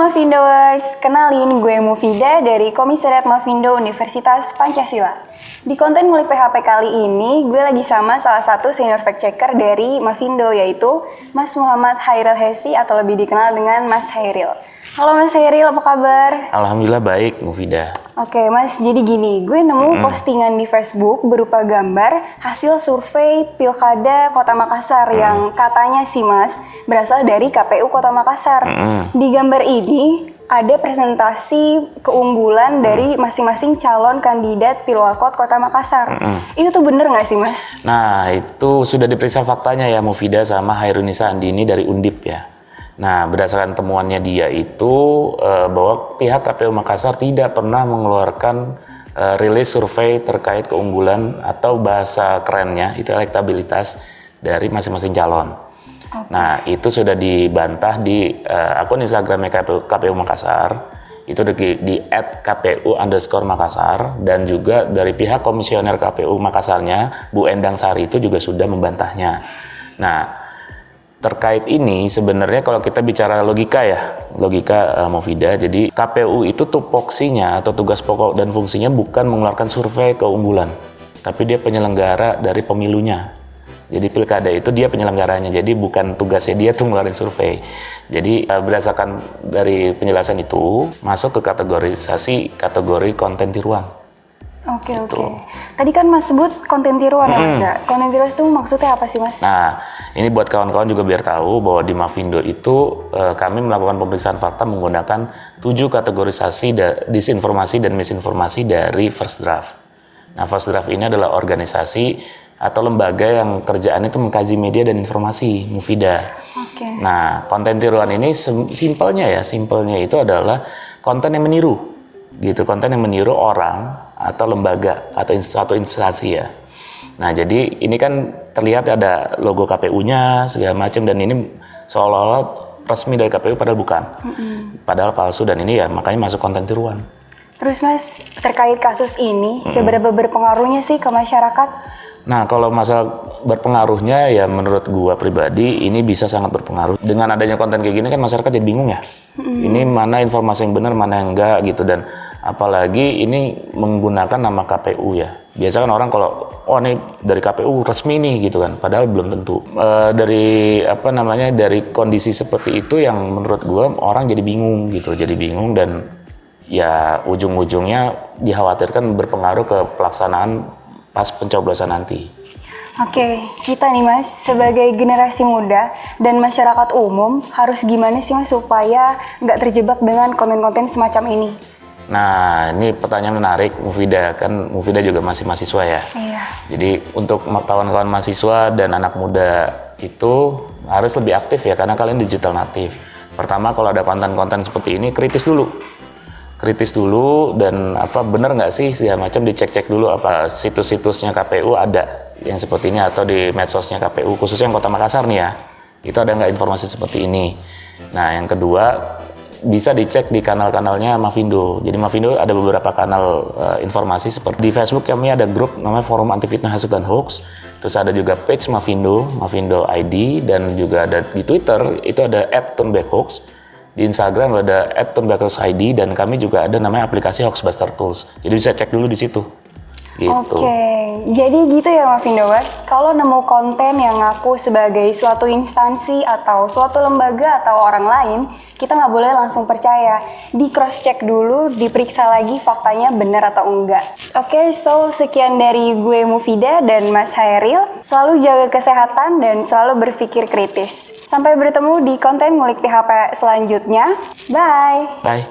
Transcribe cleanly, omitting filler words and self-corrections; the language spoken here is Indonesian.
Mafindowers, kenalin gue Mufida dari Komisariat Mafindo Universitas Pancasila. Di konten ngulik PHP kali ini, gue lagi sama salah satu senior fact checker dari Mafindo, yaitu Mas Muhammad Hairil Hesi atau lebih dikenal dengan Mas Hairil. Halo Mas Hairil, apa kabar? Alhamdulillah baik, Mufida. Oke Mas, jadi gini, gue nemu postingan di Facebook berupa gambar hasil survei Pilkada Kota Makassar yang katanya sih Mas berasal dari KPU Kota Makassar. Di gambar ini ada presentasi keunggulan dari masing-masing calon kandidat Pilwalkot Kota Makassar. Itu tuh bener nggak sih Mas? Nah, itu sudah diperiksa faktanya ya Mufida sama Hairunisa Andini dari Undip ya. Nah, berdasarkan temuannya dia itu bahwa pihak KPU Makassar tidak pernah mengeluarkan rilis survei terkait keunggulan atau bahasa kerennya itu elektabilitas dari masing-masing calon. Nah, itu sudah dibantah di akun Instagramnya KPU Makassar, itu di @kpu_Makassar, dan juga dari pihak komisioner KPU Makassarnya, Bu Endang Sari itu juga sudah membantahnya. Nah, terkait ini sebenarnya kalau kita bicara logika Mufida, jadi KPU itu tupoksinya atau tugas pokok dan fungsinya bukan mengeluarkan survei keunggulan, tapi dia penyelenggara dari pemilunya. Jadi pilkada itu dia penyelenggaranya, jadi bukan tugasnya dia tuh ngeluarin survei. Jadi berdasarkan dari penjelasan itu masuk ke kategori konten tiruan. Oke. Tadi kan Mas sebut konten tiruan ya Mas ya? Konten tiruan itu maksudnya apa sih Mas? Nah, ini buat kawan-kawan juga biar tahu bahwa di Mafindo itu kami melakukan pemeriksaan fakta menggunakan 7 kategorisasi disinformasi dan misinformasi dari First Draft. Nah, First Draft ini adalah organisasi atau lembaga yang kerjaannya itu mengkaji media dan informasi, Mufida. Nah, konten tiruan ini simpelnya itu adalah konten yang meniru. Konten yang meniru orang atau lembaga atau suatu instansi ya. Nah, jadi ini kan terlihat ada logo KPU-nya segala macam, dan ini seolah-olah resmi dari KPU padahal bukan. Padahal palsu, dan ini ya makanya masuk konten tiruan. Terus Mas, terkait kasus ini, seberapa berpengaruhnya sih ke masyarakat? Nah, kalau masalah berpengaruhnya ya menurut gua pribadi ini bisa sangat berpengaruh. Dengan adanya konten kayak gini kan masyarakat jadi bingung ya. Ini mana informasi yang benar, mana yang enggak gitu, dan apalagi ini menggunakan nama KPU ya. Biasa kan orang kalau ini dari KPU resmi nih gitu kan, padahal belum tentu. Dari kondisi seperti itu yang menurut gua orang jadi bingung dan ya ujung-ujungnya dikhawatirkan berpengaruh ke pelaksanaan pas pencoblosan nanti. Oke, kita nih Mas sebagai generasi muda dan masyarakat umum harus gimana sih Mas supaya nggak terjebak dengan konten-konten semacam ini? Nah, ini pertanyaan menarik Mufida, kan Mufida juga masih mahasiswa ya. Iya. Jadi untuk kawan-kawan mahasiswa dan anak muda itu harus lebih aktif ya, karena kalian digital native. Pertama, kalau ada konten-konten seperti ini kritis dulu dan bener nggak sih segala macam, dicek dulu apa situs-situsnya KPU ada yang seperti ini, atau di medsosnya KPU khususnya yang Kota Makassar nih ya, itu ada nggak informasi seperti ini. Nah, yang kedua bisa dicek di kanal-kanalnya Mafindo. Jadi Mafindo ada beberapa kanal informasi, seperti di Facebook kami ada grup namanya Forum Anti Fitnah Hasut dan Hoax, terus ada juga page Mafindo ID, dan juga ada di Twitter itu ada @turnbackhoax. Di Instagram ada @turnbackhoaxid, dan kami juga ada namanya aplikasi Hoaxbuster Tools. Jadi bisa cek dulu di situ. Gitu. Oke, jadi gitu ya Mafindowers. Kalau nemu konten yang ngaku sebagai suatu instansi atau suatu lembaga atau orang lain, kita nggak boleh langsung percaya. Di cross check dulu, diperiksa lagi faktanya benar atau enggak. Oke, so sekian dari gue Mufida dan Mas Hairil. Selalu jaga kesehatan dan selalu berpikir kritis. Sampai bertemu di konten ngulik PHP selanjutnya. Bye. Bye.